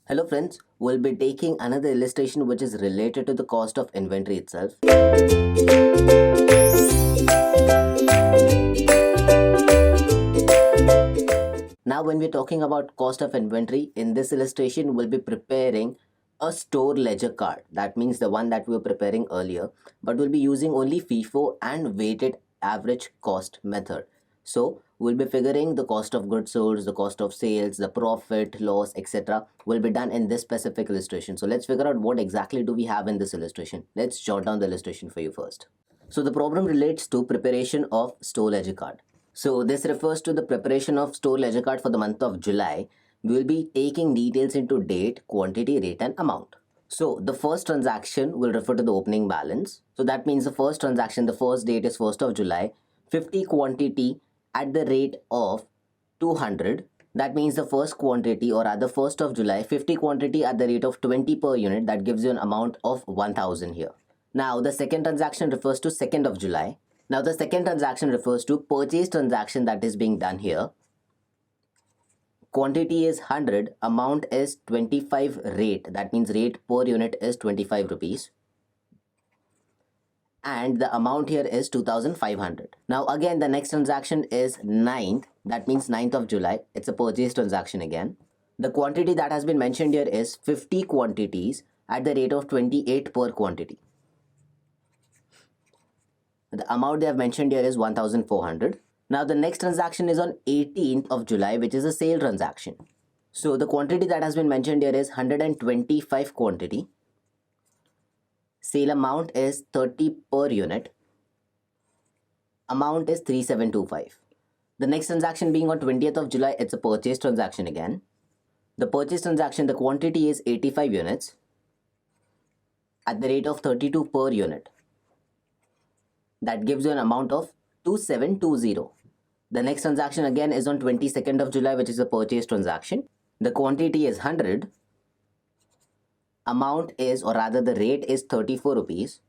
Hello friends, we'll be taking another illustration which is related to the cost of inventory itself. Now when we're talking about cost of inventory, in this illustration we'll be preparing a store ledger card. That means the one that we were preparing earlier, but we'll be using only FIFO and weighted average cost method. So we'll be figuring the cost of goods sold, the cost of sales, the profit, loss, etc. will be done in this specific illustration. So let's figure out what exactly do we have in this illustration. Let's jot down the illustration for you first. So the problem relates to preparation of store ledger card. So this refers to the preparation of store ledger card for the month of July. We will be taking details into date, quantity, rate and amount. So the first transaction will refer to the opening balance. So that means the first transaction, the first date is 1st of July, 50 quantity at the rate of 200. That means the first quantity, or rather 1st of July, 50 quantity at the rate of 20 per unit. That gives you an amount of 1000 here. Now the second transaction refers to 2nd of July. Now the second transaction refers to purchase transaction that is being done here. Quantity is 100, amount is 25 rate. That means rate per unit is 25 rupees. And the amount here is 2500. Now again the next transaction is 9th. That means 9th of July. It's a purchase transaction again. The quantity that has been mentioned here is 50 quantities at the rate of 28 per quantity. The amount they have mentioned here is 1400. Now the next transaction is on 18th of July, which is a sale transaction. So the quantity that has been mentioned here is 125 quantity. Sale amount is 30 per unit. Amount is 3725. The next transaction being on 20th of July, it's a purchase transaction again. The purchase transaction, the quantity is 85 units at the rate of 32 per unit. That gives you an amount of 2720. The next transaction again is on 22nd of July, which is a purchase transaction. The quantity is 100. Amount is, or rather the rate is 34 rupees.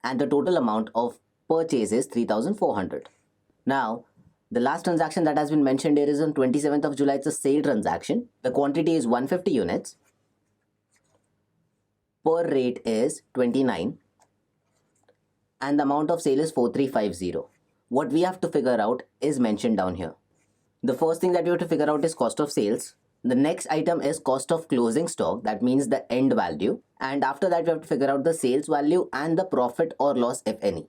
And the total amount of purchase is 3400. Now, the last transaction that has been mentioned here is on 27th of July. It's a sale transaction. The quantity is 150 units. Per rate is 29. And the amount of sale is 4350. What we have to figure out is mentioned down here. The first thing that you have to figure out is cost of sales. The next item is cost of closing stock. That means the end value. And after that, we have to figure out the sales value and the profit or loss, if any.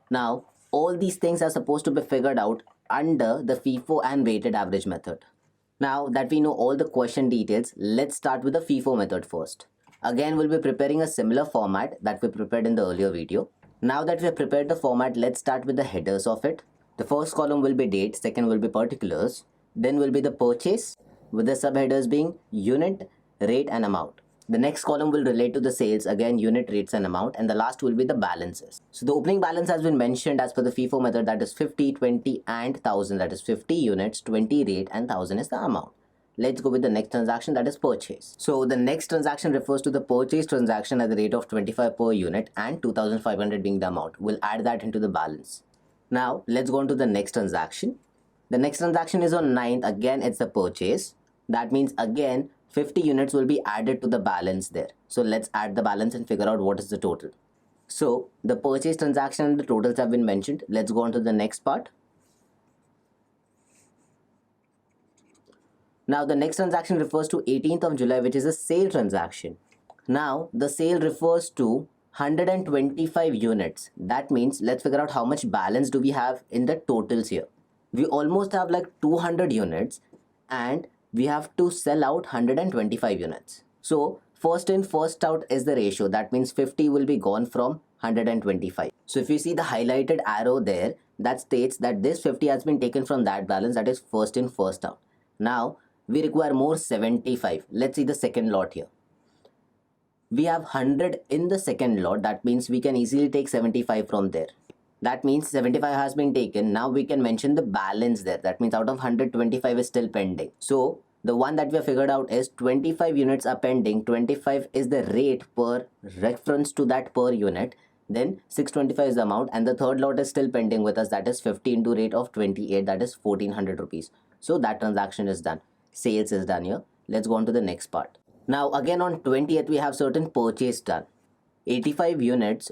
Now, all these things are supposed to be figured out under the FIFO and weighted average method. Now that we know all the question details, let's start with the FIFO method first. Again, we'll be preparing a similar format that we prepared in the earlier video. Now that we have prepared the format, let's start with the headers of it. The first column will be date, second will be particulars, then will be the purchase, with the subheaders being unit, rate and amount. The next column will relate to the sales, again unit, rates and amount, and the last will be the balances. So the opening balance has been mentioned as per the FIFO method, that is 50, 20 and 1000. That is 50 units, 20 rate and 1000 is the amount. Let's go with the next transaction, that is purchase. So the next transaction refers to the purchase transaction at the rate of 25 per unit and 2500 being the amount. We'll add that into the balance. Now let's go on to the next transaction. The next transaction is on 9th. Again, it's the purchase. That means again 50 units will be added to the balance there. So let's add the balance and figure out what is the total. So the purchase transaction and the totals have been mentioned. Let's go on to the next part. Now the next transaction refers to 18th of July, which is a sale transaction. Now the sale refers to 125 units. That means let's figure out how much balance do we have in the totals here. We almost have like 200 units and we have to sell out 125 units. So first in first out is the ratio. That means 50 will be gone from 125. So if you see the highlighted arrow there, that states that this 50 has been taken from that balance, that is first in first out. Now we require more 75. Let's see the second lot here. We have 100 in the second lot. That means we can easily take 75 from there. That means 75 has been taken. Now we can mention the balance there. That means out of 125 is still pending. So the one that we have figured out is 25 units are pending. 25 is the rate per reference to that per unit. Then 625 is the amount, and the third lot is still pending with us. That is 50 into rate of 28. That is 1400 rupees. So that transaction is done. Sales is done here. Let's go on to the next part. Now again on 20th we have certain purchase done. 85 units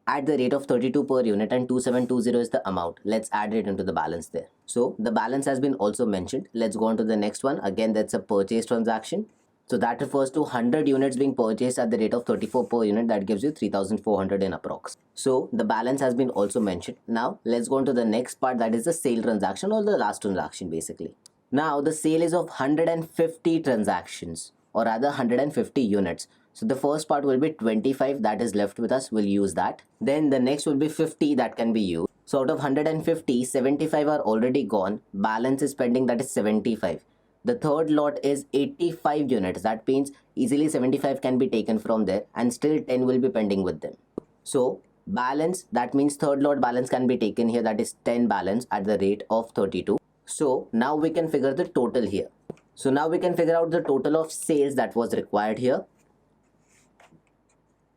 at the rate of 32 per unit and 2720 is the amount. Let's add it into the balance there. So the balance has been also mentioned. Let's go on to the next one. Again, that's a purchase transaction. So that refers to 100 units being purchased at the rate of 34 per unit. That gives you 3400 in approx. So the balance has been also mentioned. Now let's go on to the next part, that is the sale transaction or the last transaction basically. Now the sale is of 150 transactions, or rather 150 units. So the first part will be 25 that is left with us, we'll use that. Then the next will be 50 that can be used. So out of 150, 75 are already gone. Balance is pending, that is 75. The third lot is 85 units. That means easily 75 can be taken from there and still 10 will be pending with them. So balance, that means third lot balance can be taken here, that is 10 balance at the rate of 32. So now we can figure the total here. So now we can figure out the total of sales that was required here.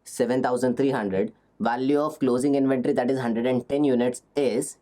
7300. Value of closing inventory, that is 110 units, is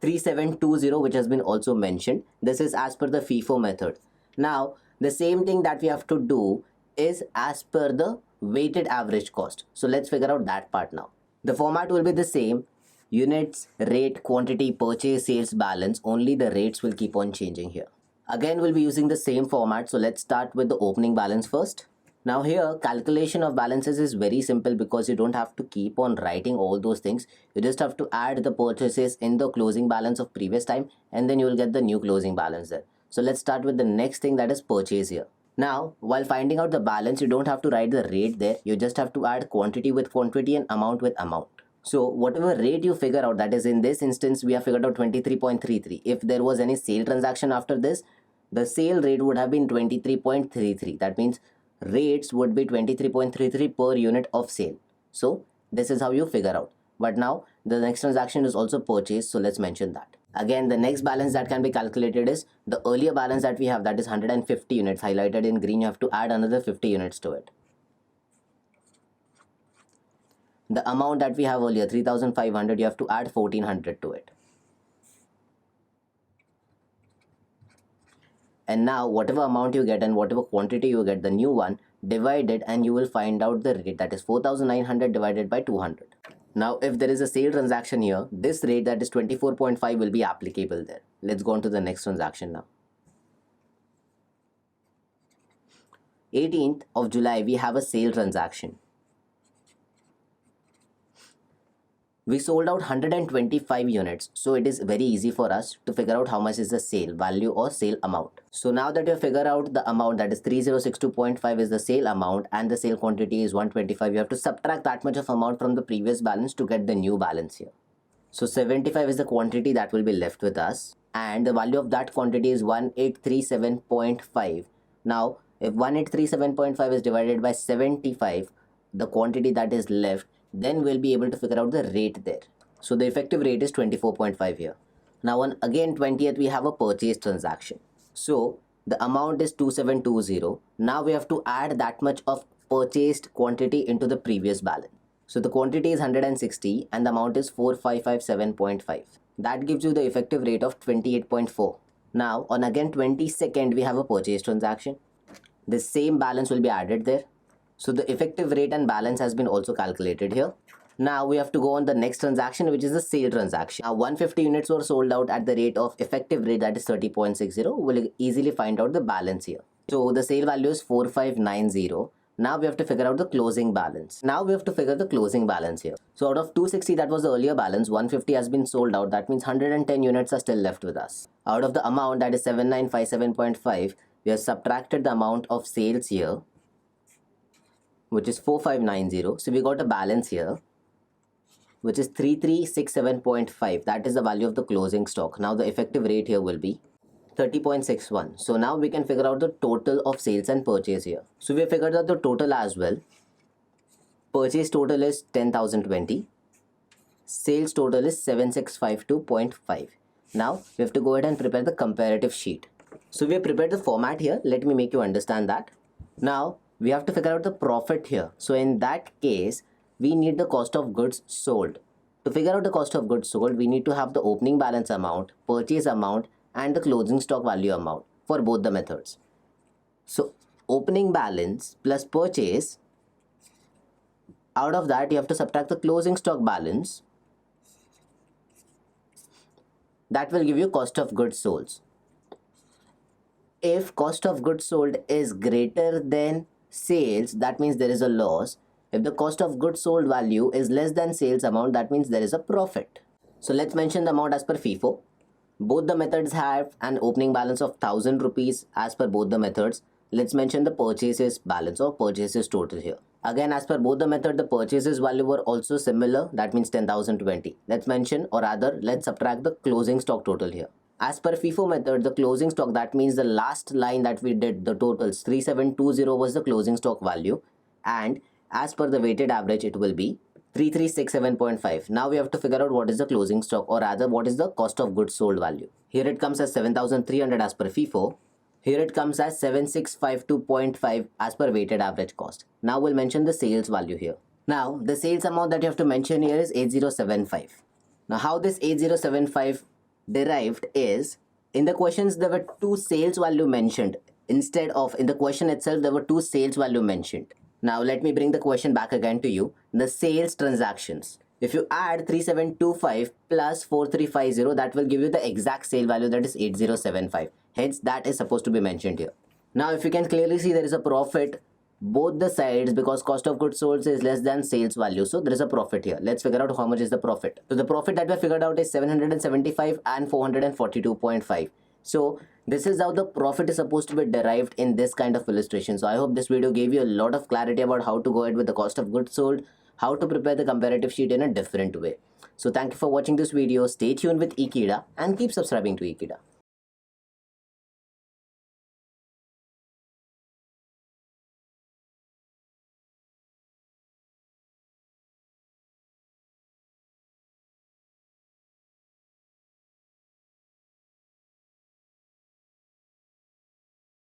3720, which has been also mentioned. This is as per the FIFO method. Now the same thing that we have to do is as per the weighted average cost. So let's figure out that part now. The format will be the same: units, rate, quantity, purchase, sales, balance. Only the rates will keep on changing here. Again, we'll be using the same format. So let's start with the opening balance first. Now here, calculation of balances is very simple because you don't have to keep on writing all those things. You just have to add the purchases in the closing balance of previous time and then you will get the new closing balance there. So let's start with the next thing, that is purchase here. Now, while finding out the balance, you don't have to write the rate there. You just have to add quantity with quantity and amount with amount. So whatever rate you figure out, that is in this instance, we have figured out 23.33. If there was any sale transaction after this, the sale rate would have been 23.33. That means rates would be 23.33 per unit of sale. So this is how you figure out. But now the next transaction is also purchase, so let's mention that. Again, the next balance that can be calculated is the earlier balance that we have, that is 150 units highlighted in green. You have to add another 50 units to it. The amount that we have earlier, 3500, you have to add 1400 to it. And now whatever amount you get and whatever quantity you get, the new one, divide it and you will find out the rate, that is 4900 divided by 200. Now if there is a sale transaction here, this rate, that is 24.5, will be applicable there. Let's go on to the next transaction now. 18th of July, we have a sale transaction. We sold out 125 units, so it is very easy for us to figure out how much is the sale value or sale amount. So now that you figure out the amount, that is 3062.5 is the sale amount and the sale quantity is 125, you have to subtract that much of amount from the previous balance to get the new balance here. So 75 is the quantity that will be left with us and the value of that quantity is 1837.5. Now if 1837.5 is divided by 75, the quantity that is left, then we'll be able to figure out the rate there. So the effective rate is 24.5 here. Now on again 20th, we have a purchase transaction. So the amount is 2720. Now we have to add that much of purchased quantity into the previous balance. So the quantity is 160 and the amount is 4557.5. That gives you the effective rate of 28.4. Now on again 22nd, we have a purchase transaction. The same balance will be added there. So the effective rate and balance has been also calculated here. Now we have to go on the next transaction, which is the sale transaction. Now 150 units were sold out at the rate of effective rate, that is 30.60. We'll easily find out the balance here. So the sale value is 4590. Now we have to figure out the closing balance. Now we have to figure the closing balance here. So out of 260, that was the earlier balance, 150 has been sold out. That means 110 units are still left with us. Out of the amount, that is 7957.5, we have subtracted the amount of sales here, which is 4590. So we got a balance here, which is 3367.5. That is the value of the closing stock. Now the effective rate here will be 30.61. So now we can figure out the total of sales and purchase here. So we figured out the total as well. Purchase total is 10,020. Sales total is 7652.5. Now we have to go ahead and prepare the comparative sheet. So we have prepared the format here. Let me make you understand that. Now we have to figure out the profit here. So in that case, we need the cost of goods sold. To figure out the cost of goods sold, we need to have the opening balance amount, purchase amount, and the closing stock value amount for both the methods. So opening balance plus purchase, out of that you have to subtract the closing stock balance. That will give you cost of goods sold. If cost of goods sold is greater than sales, that means there is a loss. If the cost of goods sold value is less than sales amount, that means there is a profit. So let's mention the amount as per FIFO. Both the methods have an opening balance of 1000 rupees as per both the methods. Let's mention the purchases balance or purchases total here. Again, as per both the method, the purchases value were also similar. That means 10,020. Let's mention, or rather, let's subtract the closing stock total here. As per FIFO method, the closing stock, that means the last line that we did, the totals 3720 was the closing stock value, and as per the weighted average, it will be 3367.5. Now we have to figure out what is the closing stock, or rather what is the cost of goods sold value. Here it comes as 7300 as per FIFO. Here it comes as 7652.5 as per weighted average cost. Now we'll mention the sales value here. Now the sales amount that you have to mention here is 8075. Now how this 8075 derived is, in the questions there were two sales value mentioned. Instead of, in the question itself there were two sales value mentioned. Now let me bring the question back again to you. The sales transactions. If you add 3725 plus 4350, that will give you the exact sale value, that is 8075. Hence that is supposed to be mentioned here. Now if you can clearly see, there is a profit both the sides because cost of goods sold is less than sales value. So there is a profit here. Let's figure out how much is the profit. So the profit that we figured out is 775 and 442.5. So this is how the profit is supposed to be derived in this kind of illustration. So I hope this video gave you a lot of clarity about how to go ahead with the cost of goods sold, how to prepare the comparative sheet in a different way. So thank you for watching this video. Stay tuned with Ekeeda and keep subscribing to Ekeeda.